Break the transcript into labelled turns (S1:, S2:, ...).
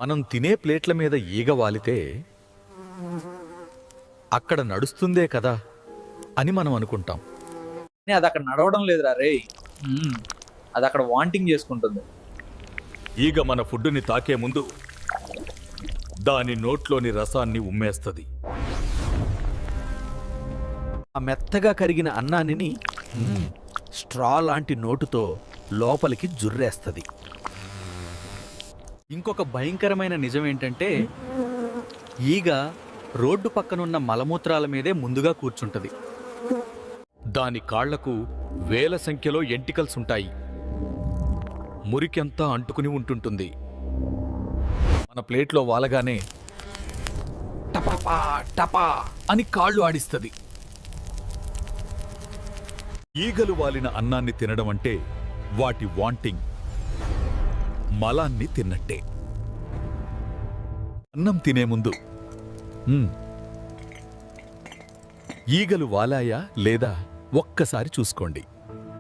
S1: మనం తినే ప్లేట్ల మీద ఈగ వాలితే అక్కడ నడుస్తుందే కదా అని మనం అనుకుంటాం.
S2: అది అక్కడ నడవడం లేదురా రే. అది అక్కడ వాంటింగ్ చేసుకుంటుంది.
S1: ఈగ మన ఫుడ్డుని తాకే ముందు దాని నోట్లోని రసాన్ని ఉమ్మేస్తుంది.
S3: ఆ మెత్తగా కరిగిన అన్నాన్ని స్ట్రా లాంటి నోటుతో లోపలికి జుర్రేస్తుంది. ఇంకొక భయంకరమైన నిజం ఏంటంటే ఈగ రోడ్డు పక్కనున్న మలమూత్రాల మీదే ముందుగా కూర్చుంటది.
S1: దాని కాళ్లకు వేల సంఖ్యలో ఎంటికల్స్ ఉంటాయి. మురికెంతా అంటుకుని ఉంటుంటుంది. మన ప్లేట్లో వాలగానే టపా టపా అని కాళ్ళు ఆడిస్తుంది. ఈగలు వాలిన అన్నాన్ని తినడం అంటే వాటి వాంటింగ్, మలాన్ని తిన్నట్టే. అన్నం తినే ముందు ఈగలు వాలాయా లేదా ఒక్కసారి చూసుకోండి.